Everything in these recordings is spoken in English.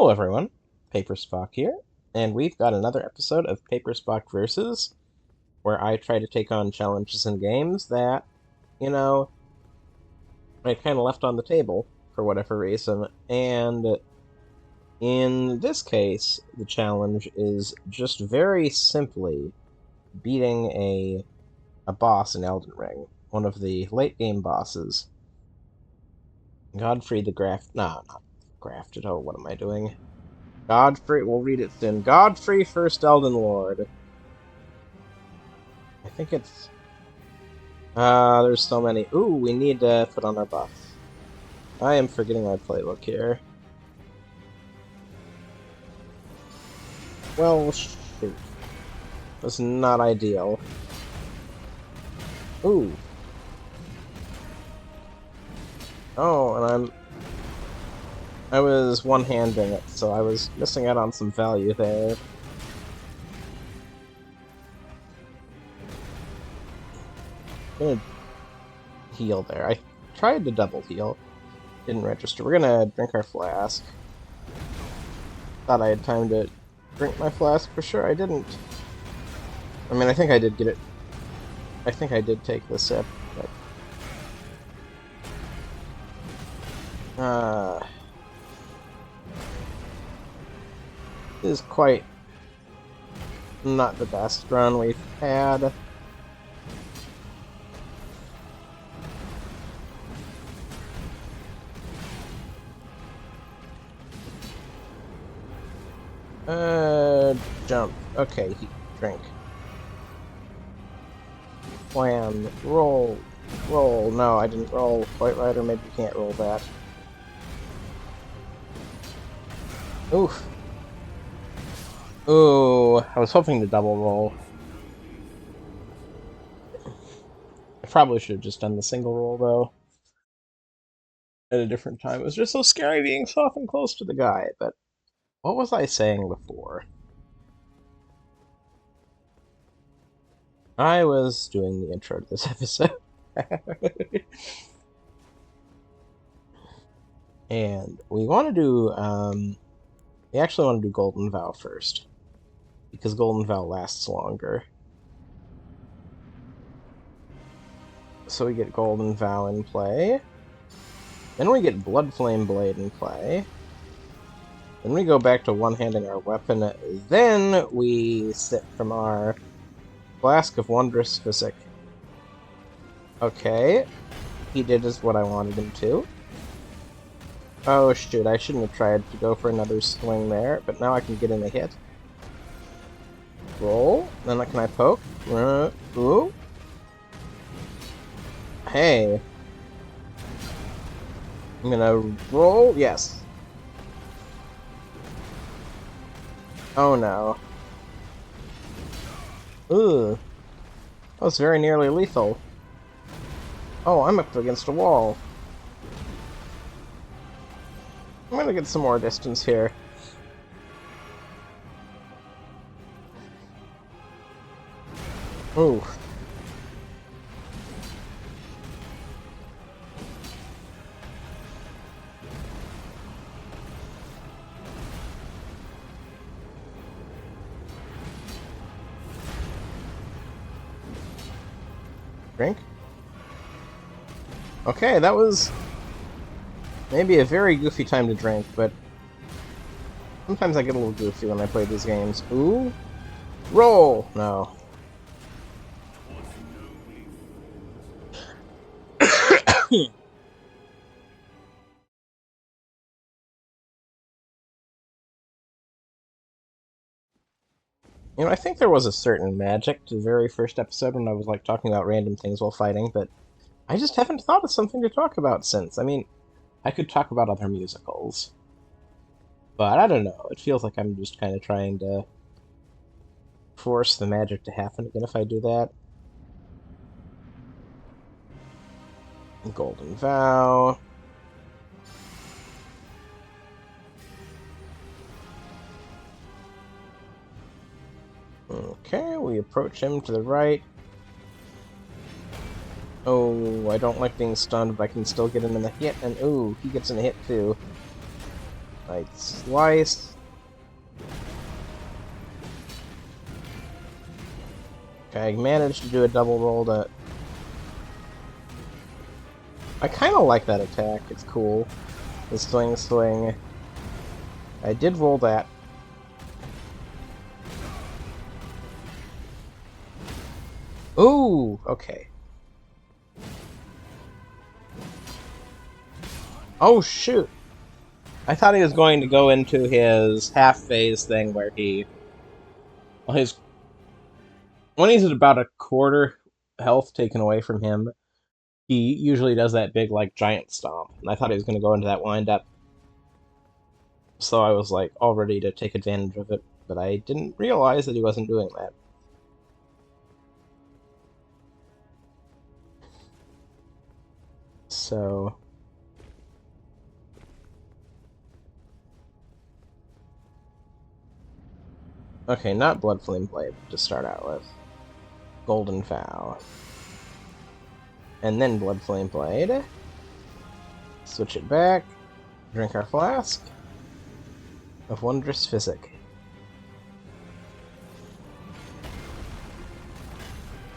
Hello everyone, PaperSpock here, and we've got another episode of PaperSpock Versus, where I try to take on challenges in games that, you know, I kind of left on the table for whatever reason, and in this case, the challenge is just very simply beating a boss in Elden Ring, one of the late game bosses. Godfrey the not Grafted, oh, what am I doing? Godfrey, we'll read it soon. Godfrey, First Elden Lord. I think it's... there's so many. Ooh, we need to put on our buffs. I am forgetting my playbook here. Well, shoot. That's not ideal. Ooh. Oh, and I was one-handing it, so I was missing out on some value there. I'm gonna heal there. I tried to double heal. Didn't register. We're gonna drink our flask. Thought I had time to drink my flask for sure. I didn't. I mean, I think I did get it. I think I did take the sip, but... This is quite not the best run we've had. Jump. Okay, drink. Plan. Roll. Roll. No, I didn't roll quite right, or maybe you can't roll that. Oof. Ooh, I was hoping to double roll. I probably should have just done the single roll, though. At a different time. It was just so scary being so often close to the guy, but... What was I saying before? I was doing the intro to this episode. And we want to do, we actually want to do Golden Vow first. Because Golden Vow lasts longer. So we get Golden Vow in play. Then we get Blood Flame Blade in play. Then we go back to one-handing our weapon. Then we sip from our Flask of Wondrous Physic. Okay. He did as what I wanted him to. Oh shoot, I shouldn't have tried to go for another swing there, but now I can get in a hit. Roll. Then can I poke? Ooh. Hey. I'm gonna roll. Yes. Oh no. Ugh. That was very nearly lethal. Oh, I'm up against a wall. I'm gonna get some more distance here. Ooh. Drink? Okay, that was maybe a very goofy time to drink, but sometimes I get a little goofy when I play these games. Ooh. Roll! No. You know, I think there was a certain magic to the very first episode when I was, like, talking about random things while fighting, but I just haven't thought of something to talk about since. I mean, I could talk about other musicals. But I don't know, it feels like I'm just kind of trying to force the magic to happen again if I do that. Golden Vow. Okay, we approach him to the right. Oh, I don't like being stunned, but I can still get him in the hit, and ooh, he gets in a hit too. Right, slice. Okay, I managed to do a double roll to... I kind of like that attack. It's cool. The swing, swing. I did roll that. Ooh, okay. Oh, shoot. I thought he was going to go into his half-phase thing where he... Well, when he's at about a quarter health taken away from him, he usually does that big, like, giant stomp. And I thought he was going to go into that wind-up. So I was, like, all ready to take advantage of it. But I didn't realize that he wasn't doing that. So... Okay, not Blood Flame Blade to start out with. Golden Vow. And then Blood Flame Blade. Switch it back. Drink our flask of Wondrous Physic.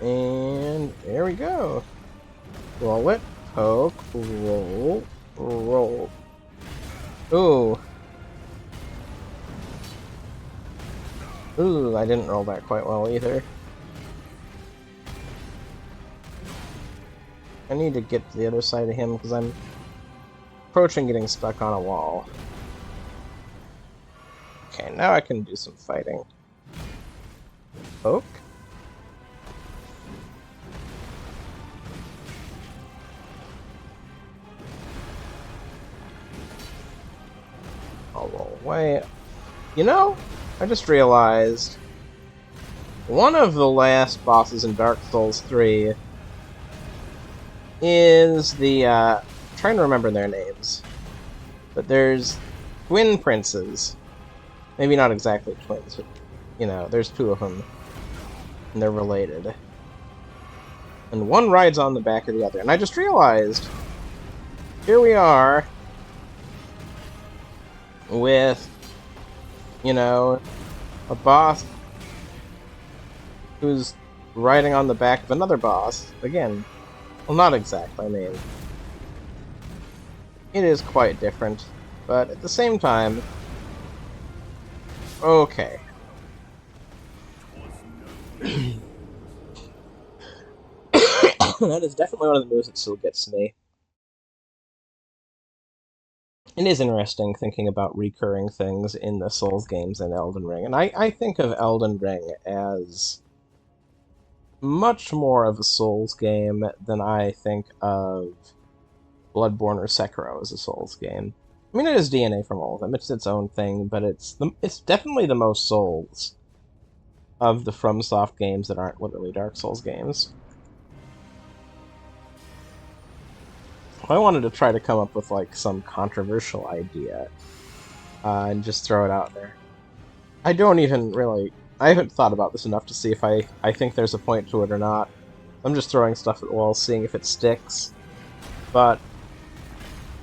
And there we go. Roll it. Poke. Roll. Roll. Ooh. Ooh, I didn't roll that quite well either. I need to get to the other side of him because I'm approaching getting stuck on a wall. Okay, now I can do some fighting. Poke. I'll roll away. You know, I just realized one of the last bosses in Dark Souls 3 is the, trying to remember their names, but there's twin princes. Maybe not exactly twins, but, you know, there's two of them, and they're related. And one rides on the back of the other, and I just realized, here we are, with, you know, a boss who's riding on the back of another boss. Again, well, not exactly, I mean, it is quite different, but at the same time, okay. That is definitely one of the moves that still gets me. It is interesting thinking about recurring things in the Souls games and Elden Ring, and I think of Elden Ring as much more of a Souls game than I think of Bloodborne or Sekiro as a Souls game. I mean, it is DNA from all of them. It's its own thing, but it's definitely the most Souls of the FromSoft games that aren't literally Dark Souls games. I wanted to try to come up with, like, some controversial idea and just throw it out there. I don't even really... I haven't thought about this enough to see if I think there's a point to it or not. I'm just throwing stuff at walls, seeing if it sticks. But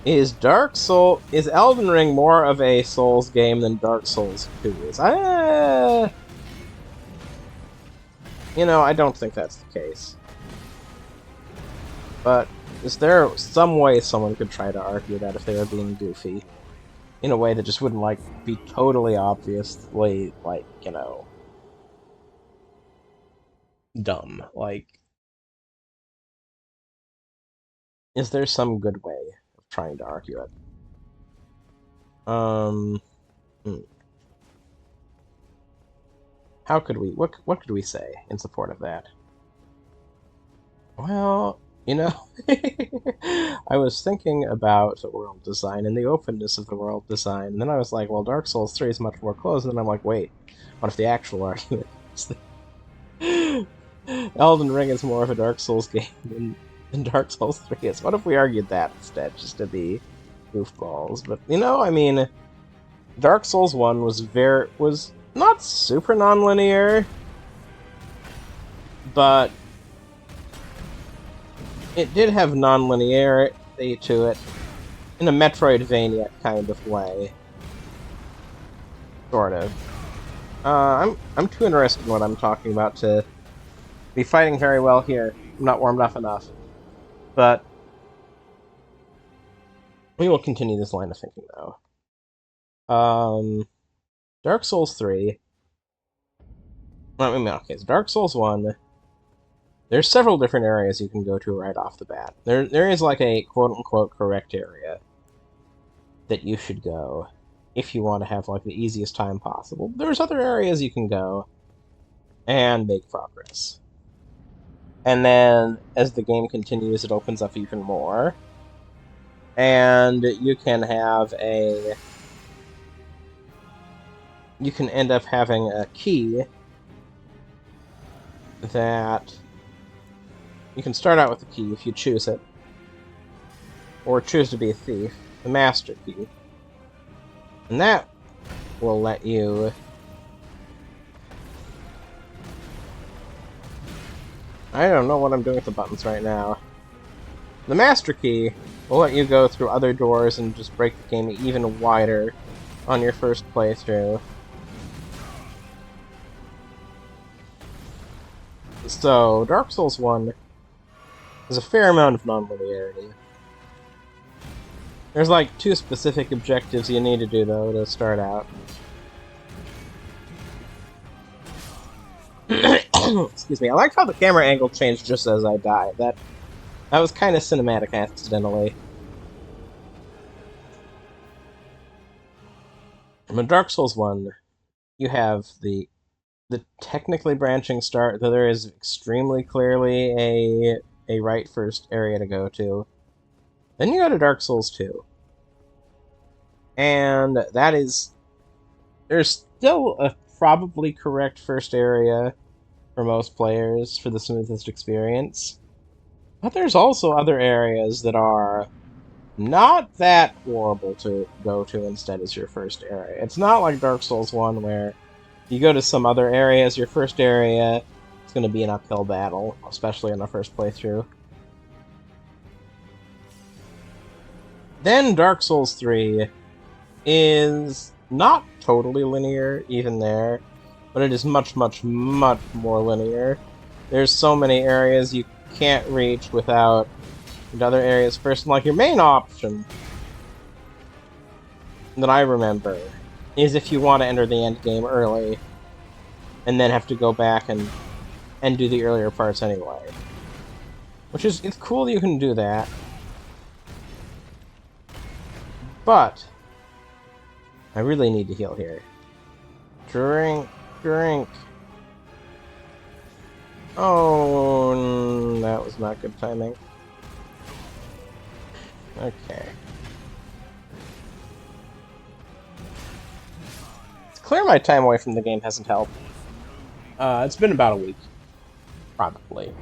is Elden Ring more of a Souls game than Dark Souls 2 is? You know, I don't think that's the case. But is there some way someone could try to argue that if they were being goofy? In a way that just wouldn't, like, be totally obviously, like, you know, dumb. Like, is there some good way of trying to argue it? How could we, what could we say in support of that? Well, you know, I was thinking about world design and the openness of the world design, and then I was like, well, Dark Souls 3 is much more closed, and then I'm like, wait, what if the actual argument is that Elden Ring is more of a Dark Souls game than Dark Souls 3 is? What if we argued that instead, just to be goofballs? But, you know, I mean, Dark Souls 1 was not super non-linear, but it did have non-linearity to it, in a Metroidvania kind of way. Sort of. I'm too interested in what I'm talking about to be fighting very well here. I'm not warmed up enough. But we will continue this line of thinking, though. Dark Souls 3. Okay, so Dark Souls 1. There's several different areas you can go to right off the bat. There is like a quote-unquote correct area that you should go if you want to have like the easiest time possible. There's other areas you can go and make progress. And then, as the game continues, it opens up even more. And you can have a... You can end up having a key that... You can start out with a key if you choose it. Or choose to be a thief. The Master Key. And that will let you... I don't know what I'm doing with the buttons right now. The Master Key will let you go through other doors and just break the game even wider on your first playthrough. So, Dark Souls 1 has a fair amount of non-linearity. There's like 2 specific objectives you need to do, though, to start out. Excuse me. I like how the camera angle changed just as I died. That was kind of cinematic accidentally. In Dark Souls 1, you have the technically branching start, though there is extremely clearly a right first area to go to. Then you go to Dark Souls 2. And that is... There's still a probably correct first area for most players for the smoothest experience. But there's also other areas that are not that horrible to go to instead as your first area. It's not like Dark Souls 1 where you go to some other areas, your first area, it's going to be an uphill battle, especially in the first playthrough. Then Dark Souls 3 is not totally linear, even there, but it is much, much, much more linear. There's so many areas you can't reach without other areas first. And like your main option that I remember is if you want to enter the end game early and then have to go back and do the earlier parts anyway. Which is, it's cool that you can do that. But I really need to heal here. Drink. Oh, that was not good timing. Okay. To clear my time away from the game hasn't helped. It's been about a week. Probably.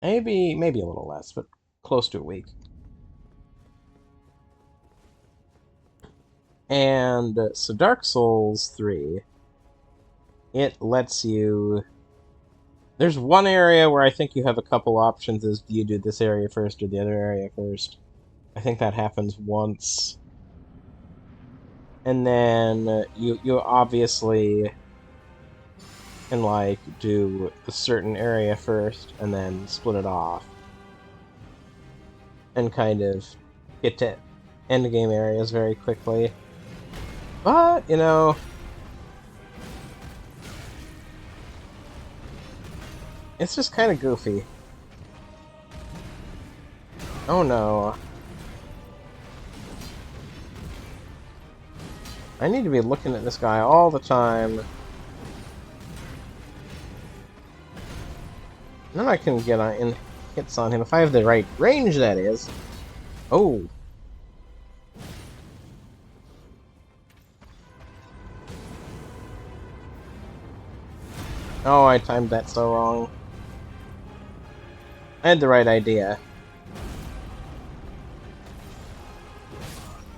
Maybe a little less, but close to a week. And so Dark Souls 3, it lets you... There's one area where I think you have a couple options, is do you do this area first or the other area first. I think that happens once. And then you obviously can, like, do a certain area first and then split it off. And kind of get to endgame areas very quickly. But, you know... It's just kind of goofy. Oh no. I need to be looking at this guy all the time. Then I can get in hits on him if I have the right range, that is. Oh. Oh, I timed that so wrong. I had the right idea.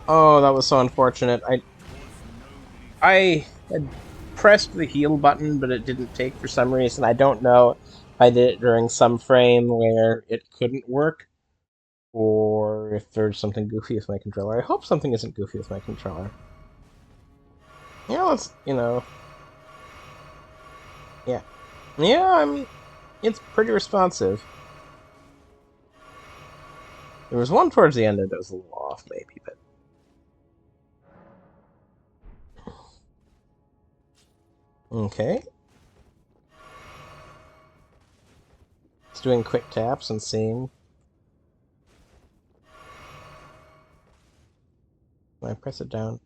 Oh, that was so unfortunate. I had pressed the heal button, but it didn't take for some reason. I don't know I did it during some frame where it couldn't work, or if there's something goofy with my controller. I hope something isn't goofy with my controller. Yeah, let's, yeah. Yeah, it's pretty responsive. There was one towards the end that was a little off, maybe, but... Okay. It's doing quick taps and seeing. I press it down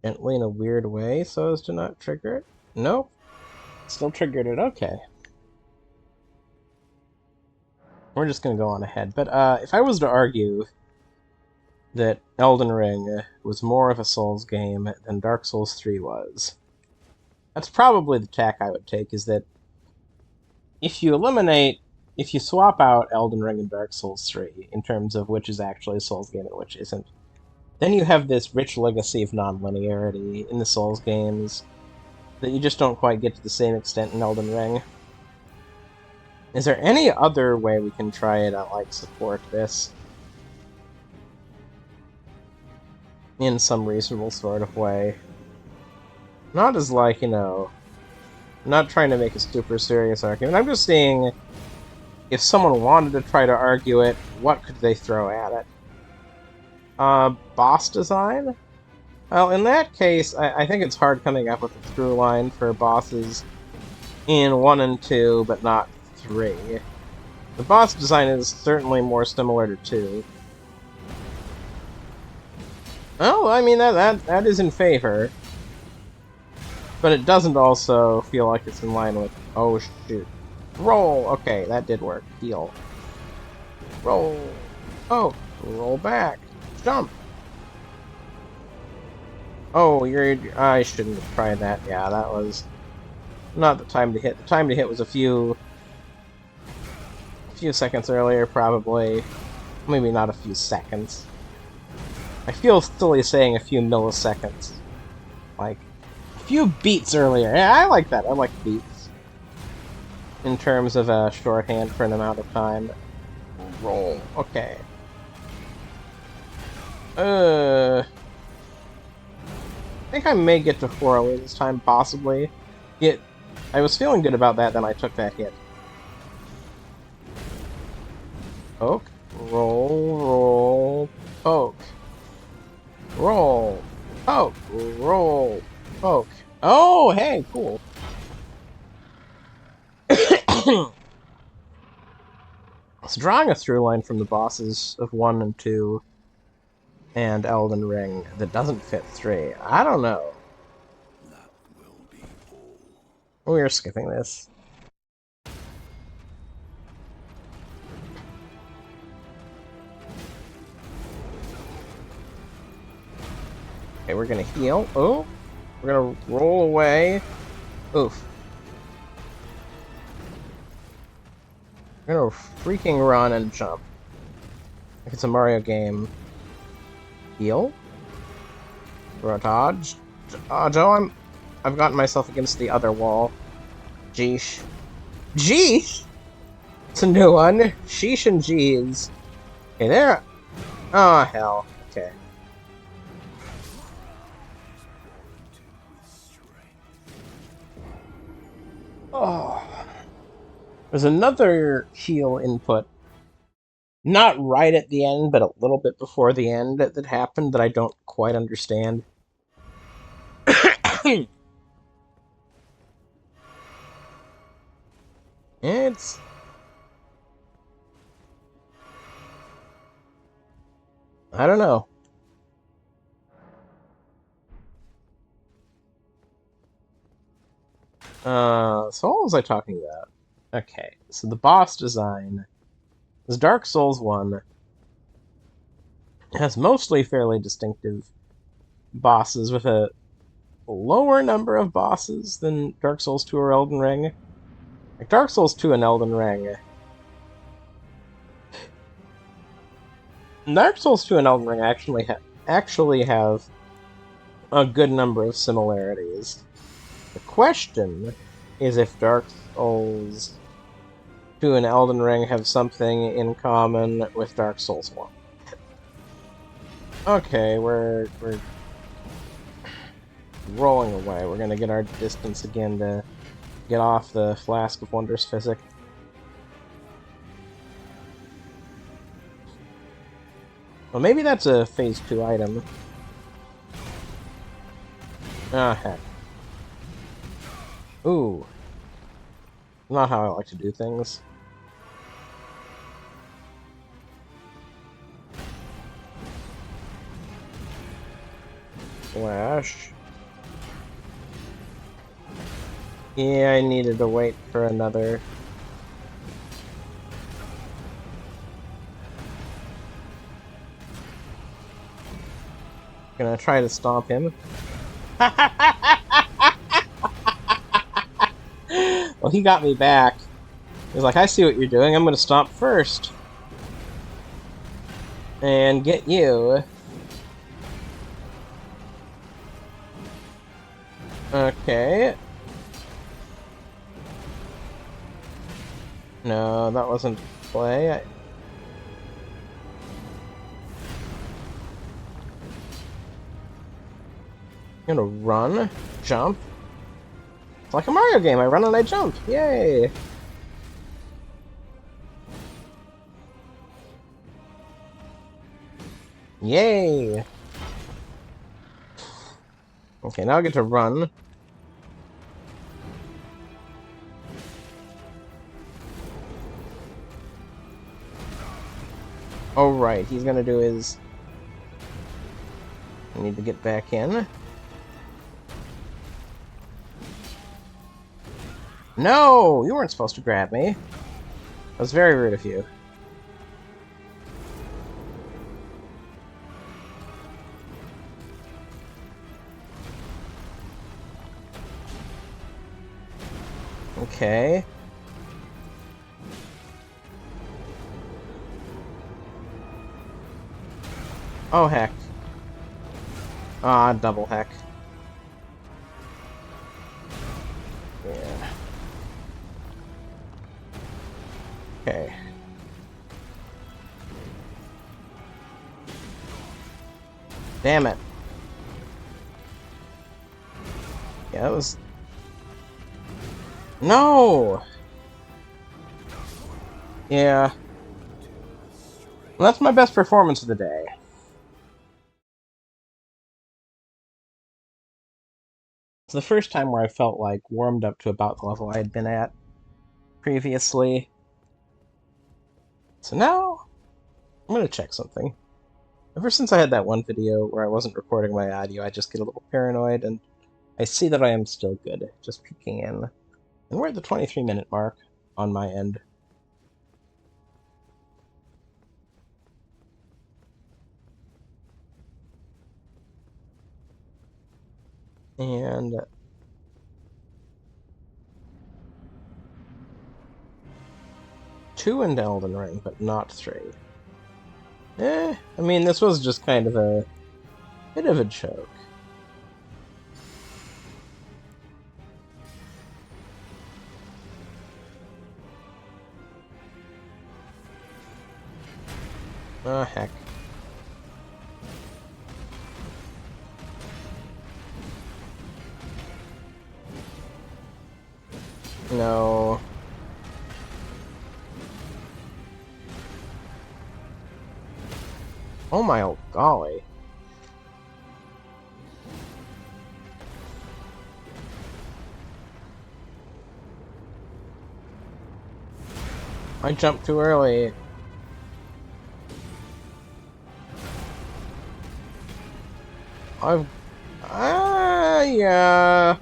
gently in a weird way so as to not trigger it? Nope. Still triggered it, okay. We're just gonna go on ahead. But if I was to argue that Elden Ring was more of a Souls game than Dark Souls 3 was, that's probably the tack I would take, is that if you swap out Elden Ring and Dark Souls 3 in terms of which is actually a Souls game and which isn't, then you have this rich legacy of non-linearity in the Souls games that you just don't quite get to the same extent in Elden Ring. Is there any other way we can try to, support this? In some reasonable sort of way. Not as, not trying to make a super serious argument. I'm just seeing if someone wanted to try to argue it, what could they throw at it? Boss design? Well, in that case, I think it's hard coming up with a through line for bosses in 1 and 2, but not 3. The boss design is certainly more similar to 2. Well, I mean, that is in favor. But it doesn't also feel like it's in line with... Oh, shoot. Roll! Okay, that did work. Heal. Roll. Oh, roll back. Jump! Oh, I shouldn't have tried that. Yeah, that was not the time to hit. The time to hit was a few seconds earlier, probably. Maybe not a few seconds. I feel silly saying a few milliseconds. Like, a few beats earlier. Yeah, I like that. I like beats. In terms of a shorthand for an amount of time. Roll. Okay. I think I may get to 408 this time, possibly. I was feeling good about that, then I took that hit. Poke. Roll. Roll. Poke. Roll. Poke. Roll. Poke. Oh, hey, cool. It's drawing a through line from the bosses of 1 and 2 and Elden Ring that doesn't fit 3. I don't know. That will be all. We're skipping this. Okay, we're gonna heal. Oh! We're gonna roll away. Oof. We're gonna freaking run and jump. Like it's a Mario game. Heal? Dodge? Dodge? Oh, I've gotten myself against the other wall. Jeesh. Jeesh? It's a new one. Sheesh and jeez. Okay, there. Oh, hell. Okay. Oh. There's another heal input. Not right at the end, but a little bit before the end that happened that I don't quite understand. It's... I don't know. So what was I talking about? Okay, so the boss design is Dark Souls 1. It has mostly fairly distinctive bosses with a lower number of bosses than Dark Souls 2 or Elden Ring. Like Dark Souls 2 and Elden Ring. Dark Souls 2 and Elden Ring actually have a good number of similarities. The question is if Dark Souls 2 and Elden Ring have something in common with Dark Souls 1. Okay, we're rolling away. We're gonna get our distance again to get off the Flask of Wondrous Physic. Well, maybe that's a Phase 2 item. Ah, heck. Ooh. Not how I like to do things. Slash. Yeah, I needed to wait for another. Gonna try to stomp him. Well, he got me back. He's like, I see what you're doing. I'm gonna stomp first. And get you. Okay. No, that wasn't play. I'm gonna run, jump. It's like a Mario game. I run and I jump. Yay! Yay! Okay, now I get to run. Oh, right. He's gonna do his... I need to get back in. No! You weren't supposed to grab me. That was very rude of you. Okay. Oh, heck. Ah, double heck. Yeah. Okay. Damn it. Yeah, that was... No! Yeah. Well, that's my best performance of the day. It's the first time where I felt like warmed up to about the level I had been at previously. So now, I'm gonna check something. Ever since I had that one video where I wasn't recording my audio, I just get a little paranoid, and I see that I am still good, just peeking in. And we're at the 23-minute mark on my end. And 2 in Elden Ring, but not 3. I mean, this was just kind of a bit of a joke. Oh, heck. No. Oh my old golly. I jumped too early. Yeah.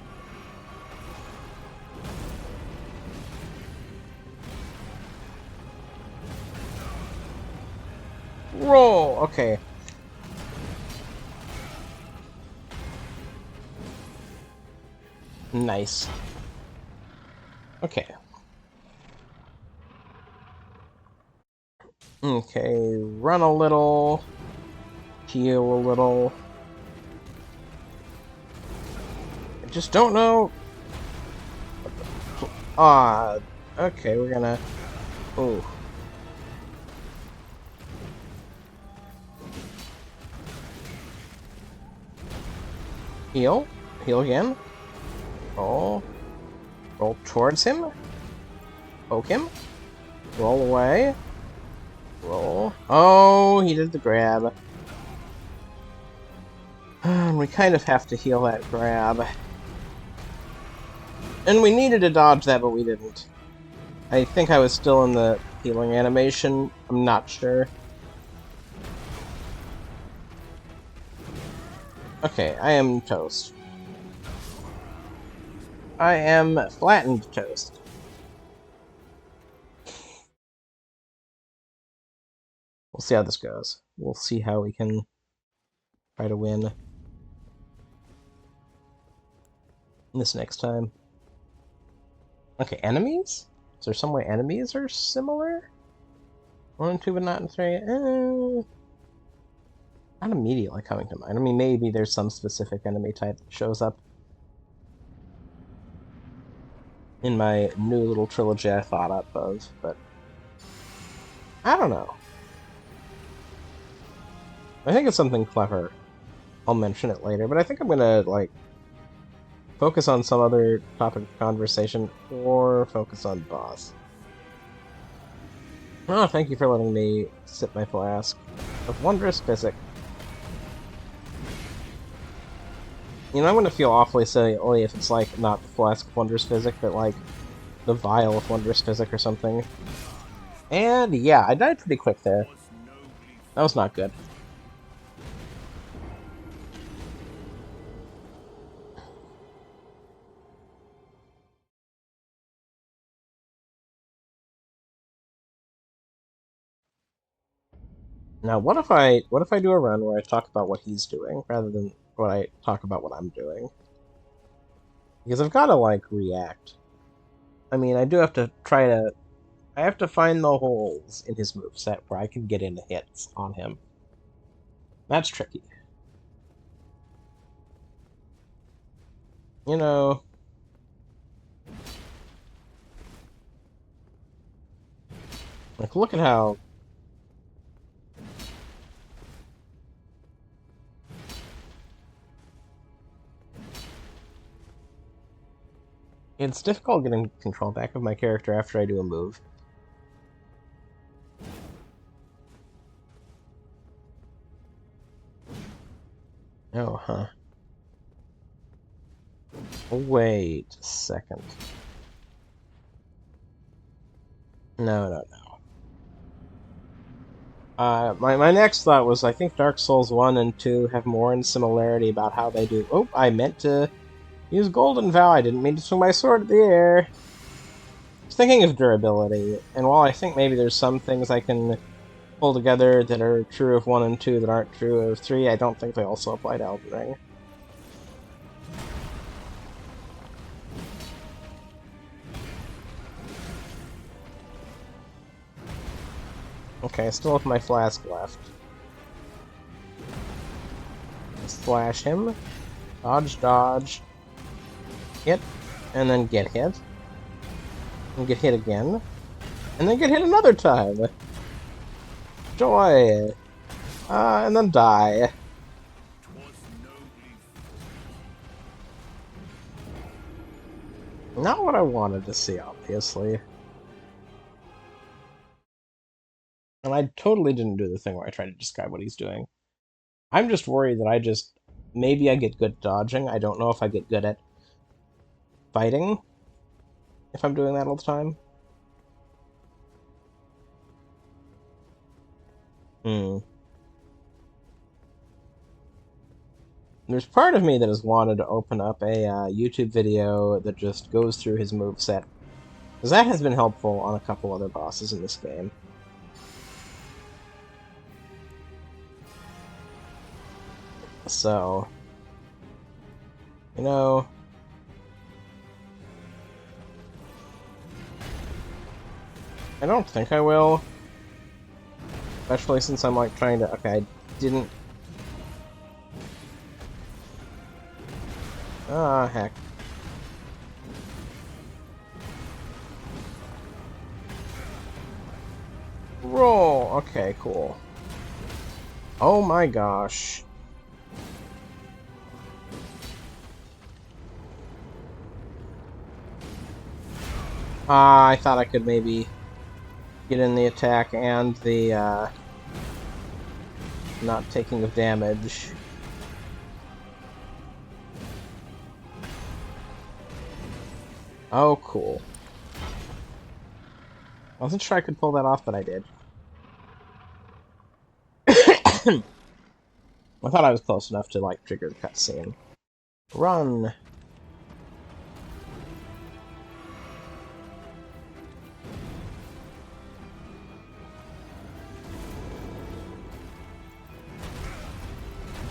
Roll! Okay. Nice. Okay. Okay, run a little. Heal a little. I just don't know. Ah, okay, we're gonna Ooh. Heal. Heal again. Roll. Roll towards him. Poke him. Roll away. Roll. Oh, he did the grab. We kind of have to heal that grab. And we needed to dodge that, but we didn't. I think I was still in the healing animation. I'm not sure. Okay, I am toast. I am flattened toast. We'll see how this goes. We'll see how we can try to win this next time. Okay, enemies? Is there some way enemies are similar? 1 and 2, but not in 3? Not immediately coming to mind. I mean, maybe there's some specific enemy type that shows up in my new little trilogy I thought up of, but I don't know. I think it's something clever. I'll mention it later, but I think I'm gonna, like, focus on some other topic of conversation, or focus on boss. Oh, thank you for letting me sip my flask of wondrous physic. You know, I'm gonna feel awfully silly if it's, like, not the flask of wondrous physic, but, like, the vial of wondrous physic or something. And, yeah, I died pretty quick there. That was not good. Now, what if I do a run where I talk about what he's doing rather than what I talk about what I'm doing? Because I've got to, like, react. I mean, I do have to try to... I have to find the holes in his moveset where I can get into hits on him. That's tricky. You know... Like, look at how... It's difficult getting control back of my character after I do a move. Oh, huh. Wait a second. No, no, no. My next thought was I think Dark Souls 1 and 2 have more in similarity about how they do... Oh, I meant to use Golden Vow. I didn't mean to swing my sword at the air. I was thinking of durability, and while I think maybe there's some things I can pull together that are true of 1 and 2 that aren't true of 3, I don't think they also apply to Elden Ring. Okay, I still have my flask left. Slash him. Dodge, dodge. Hit. And then get hit. And get hit again. And then get hit another time. Joy. And then die. Not what I wanted to see, obviously. And I totally didn't do the thing where I tried to describe what he's doing. I'm just worried that maybe I get good at dodging. I don't know if I get good at fighting, if I'm doing that all the time. There's part of me that has wanted to open up a YouTube video that just goes through his moveset, because that has been helpful on a couple other bosses in this game. So, you know... I don't think I will. Especially since I'm, like, trying to... Okay, I didn't... Ah, heck. Roll! Okay, cool. Oh my gosh. I thought I could maybe get in the attack and the, not taking of damage. Oh, cool. I wasn't sure I could pull that off, but I did. I thought I was close enough to, like, trigger the cutscene. Run!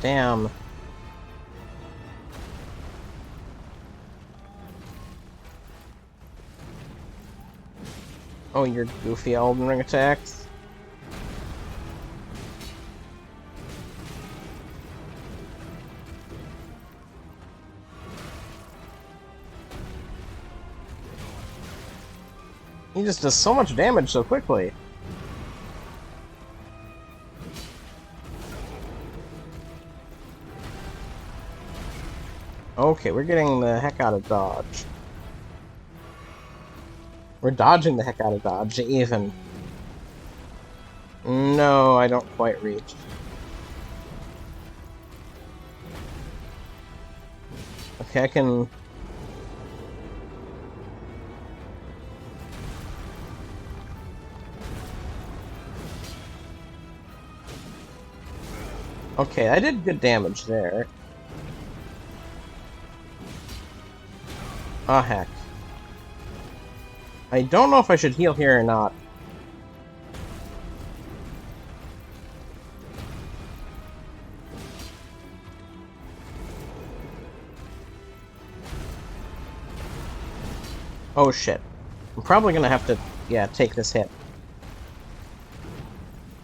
Damn. Oh, your goofy Elden Ring attacks? He just does so much damage so quickly. Okay, we're getting the heck out of dodge. We're dodging the heck out of dodge, even. No, I don't quite reach. Okay, I can... Okay, I did good damage there. Ah, heck. I don't know if I should heal here or not. Oh, shit. I'm probably gonna have to, yeah, take this hit.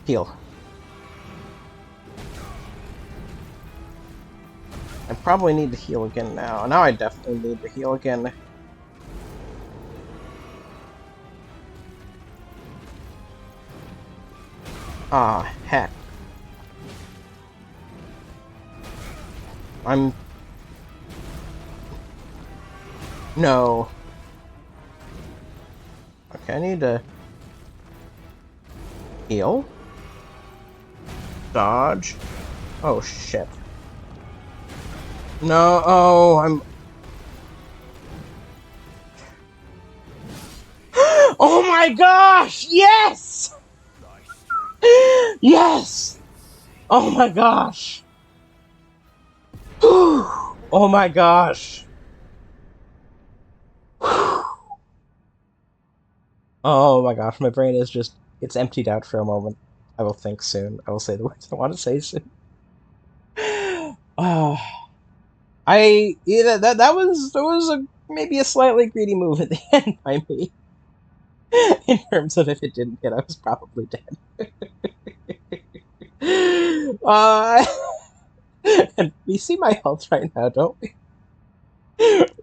Heal. I probably need to heal again now. Now I definitely need to heal again. Ah, heck. I'm... No. Okay, I need to... heal. Dodge. Oh, shit. No, oh, I'm... Oh my gosh! Yes! Yes! Oh my gosh! Oh my gosh! Oh my gosh, my brain is just... it's emptied out for a moment. I will think soon. I will say the words I want to say soon. Oh... that was a maybe a slightly greedy move at the end by me. In terms of if it didn't hit, I was probably dead. uh, and we see my health right now, don't we?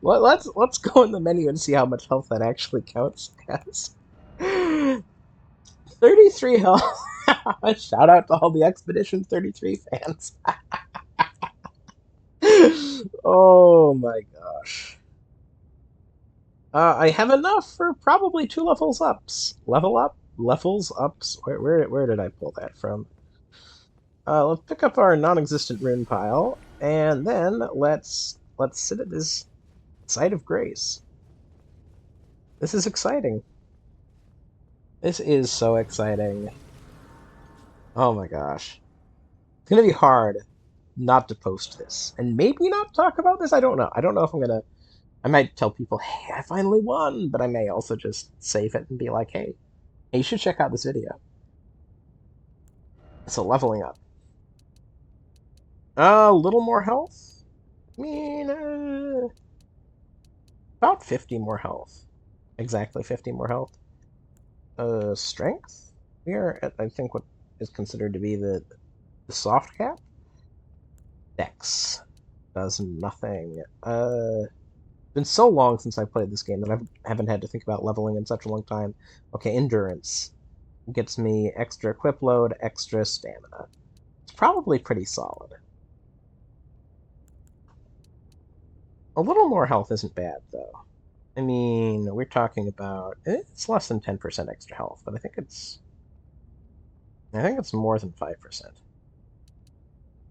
Let's go in the menu and see how much health that actually counts as. 33 health. Shout out to all the Expedition 33 fans. Oh my gosh. I have enough for probably 2 levels ups. Level up? Levels ups? Where did I pull that from? Let's pick up our non-existent rune pile, and then let's sit at this site of grace. This is exciting. This is so exciting. Oh my gosh. It's gonna be hard not to post this. And maybe not talk about this? I don't know. I don't know if I'm gonna... I might tell people, hey, I finally won, but I may also just save it and be like, hey, you should check out this video. So leveling up. A little more health? I mean, about 50 more health. Exactly 50 more health. Strength? We are at, I think, what is considered to be the soft cap? Dex. Does nothing. It's been so long since I played this game that I haven't had to think about leveling in such a long time. Okay, endurance. gets me extra equip load, extra stamina. It's probably pretty solid. A little more health isn't bad, though. I mean, we're talking about... It's less than 10% extra health, but I think it's more than 5%.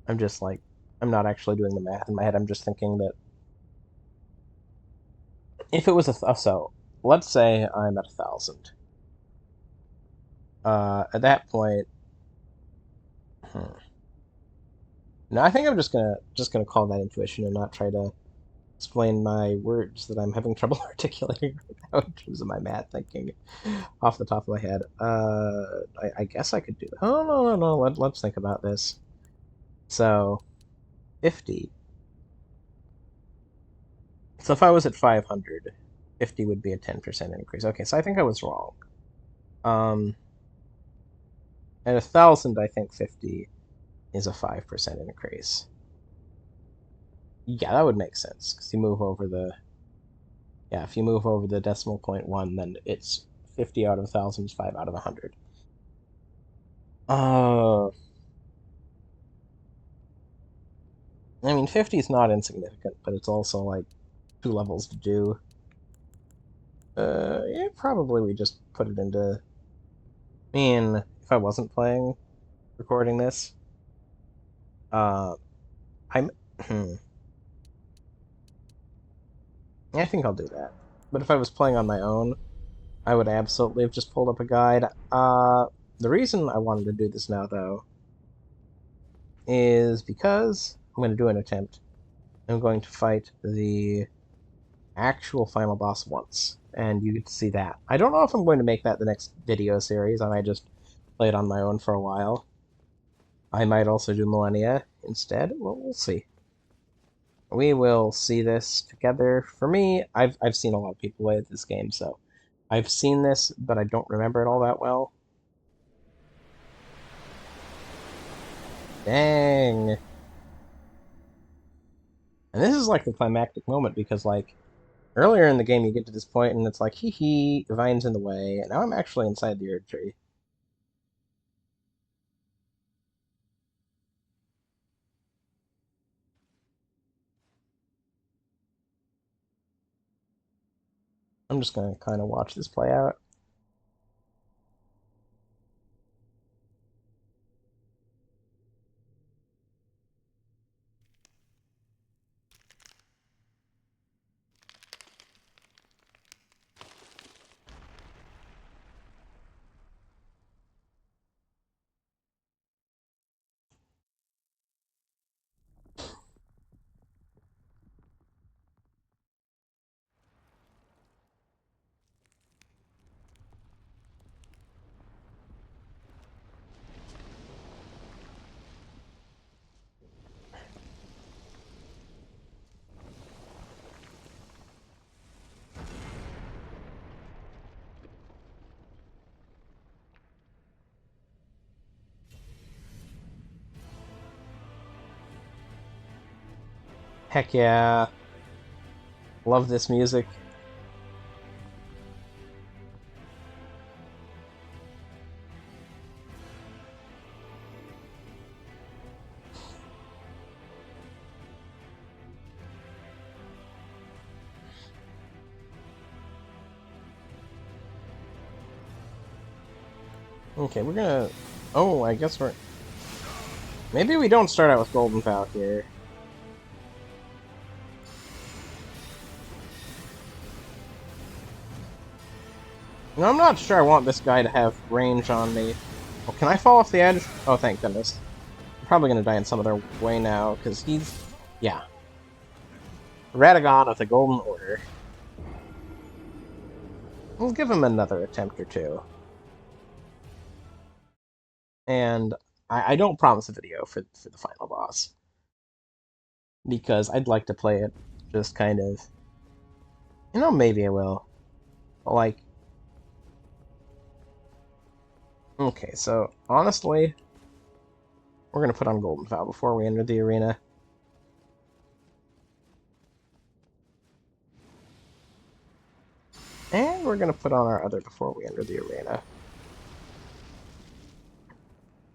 I'm just like... I'm not actually doing the math in my head. I'm just thinking that if it was so, let's say I'm at 1,000. At that point... No, I think I'm just gonna call that intuition and not try to explain my words that I'm having trouble articulating right now in terms of my math thinking off the top of my head. I guess I could do that. Oh, no. Let's think about this. So, 50. So if I was at 500, 50 would be a 10% increase. Okay, so I think I was wrong. Um, at 1,000, I think 50 is a 5% increase. Yeah, that would make sense, because you move over the... Yeah, if you move over the decimal point 1, then it's 50 out of 1,000 is 5 out of 100. I mean, 50 is not insignificant, but it's also like 2 levels to do. Yeah, probably we just put it into... I mean, if I wasn't recording this, uh, I'm... I think I'll do that. But if I was playing on my own, I would absolutely have just pulled up a guide. The reason I wanted to do this now, though, is because I'm going to do an attempt. I'm going to fight the actual final boss once, and you get to see that. I don't know if I'm going to make that the next video series. I might just play it on my own for a while. I might also do Millennia instead. Well, we'll see. We will see this together. For me, I've seen a lot of people play this game, so I've seen this, but I don't remember it all that well. Dang. And this is like the climactic moment because, like, earlier in the game you get to this point and it's like, hee hee, the vine's in the way, and now I'm actually inside the Erd Tree. I'm just gonna kind of watch this play out. Heck yeah. Love this music. Okay, we're gonna... Oh, I guess we're... Maybe we don't start out with Golden Vow here. No, I'm not sure I want this guy to have range on me. Oh, can I fall off the edge? Oh, thank goodness. I'm probably gonna die in some other way now, because he's... Yeah. Radagon of the Golden Order. We'll give him another attempt or two. And I don't promise a video for the final boss. Because I'd like to play it just kind of... You know, maybe I will. But, like... Okay, so, honestly... We're gonna put on Golden Vow before we enter the arena. And we're gonna put on our other before we enter the arena.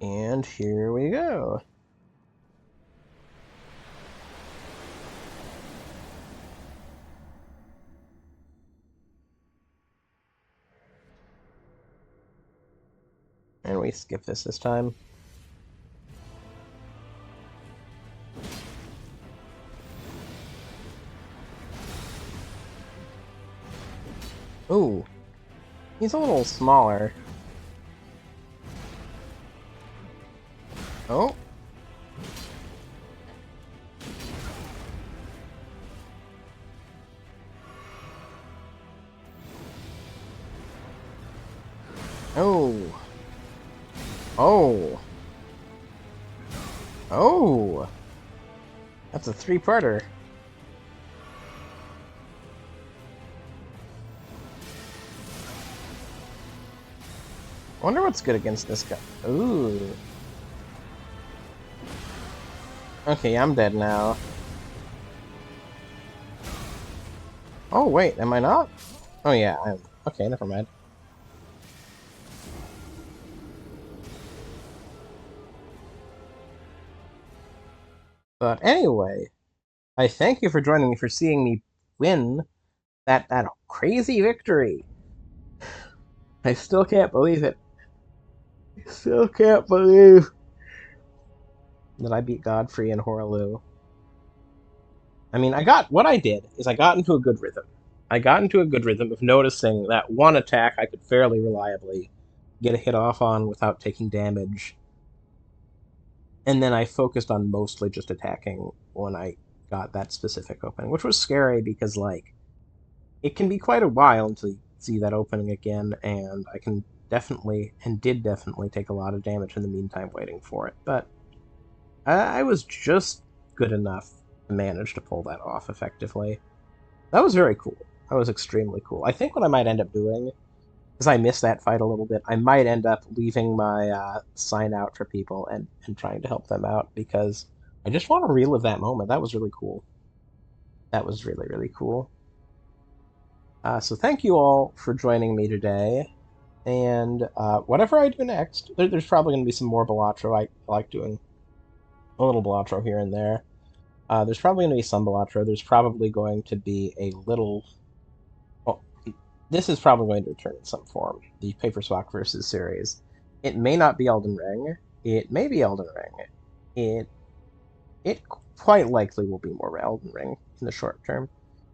And here we go. And we skip this time. Ooh, he's a little smaller. Oh. Oh. Oh. Oh. That's a three-parter. I wonder what's good against this guy. Ooh. Okay, I'm dead now. Oh, wait, am I not? Oh, yeah, I'm... Okay, never mind. But anyway, I thank you for joining me, for seeing me win that crazy victory. I still can't believe it. I still can't believe that I beat Godfrey and Horaloo. I mean, what I did is I got into a good rhythm. I got into a good rhythm of noticing that one attack I could fairly reliably get a hit off on without taking damage. And then I focused on mostly just attacking when I got that specific opening, which was scary because, like, it can be quite a while until you see that opening again, and I can definitely, and did definitely, take a lot of damage in the meantime waiting for it. But I was just good enough to manage to pull that off effectively. That was very cool. That was extremely cool. I think what I might end up doing, because I missed that fight a little bit, I might end up leaving my sign out for people and trying to help them out, because I just want to relive that moment. That was really cool. That was really, really cool. So thank you all for joining me today. And whatever I do next, there's probably going to be some more Balatro. I like doing a little Balatro here and there. There's probably going to be some Balatro. There's probably going to be a little... Well, this is probably going to return in some form, the PaperSpock versus series. It may not be Elden Ring. It may be Elden Ring. It quite likely will be more Elden Ring in the short term.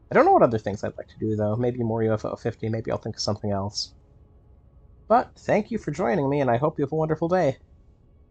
I don't know what other things I'd like to do, though. Maybe more UFO 50. Maybe I'll think of something else. But thank you for joining me, and I hope you have a wonderful day.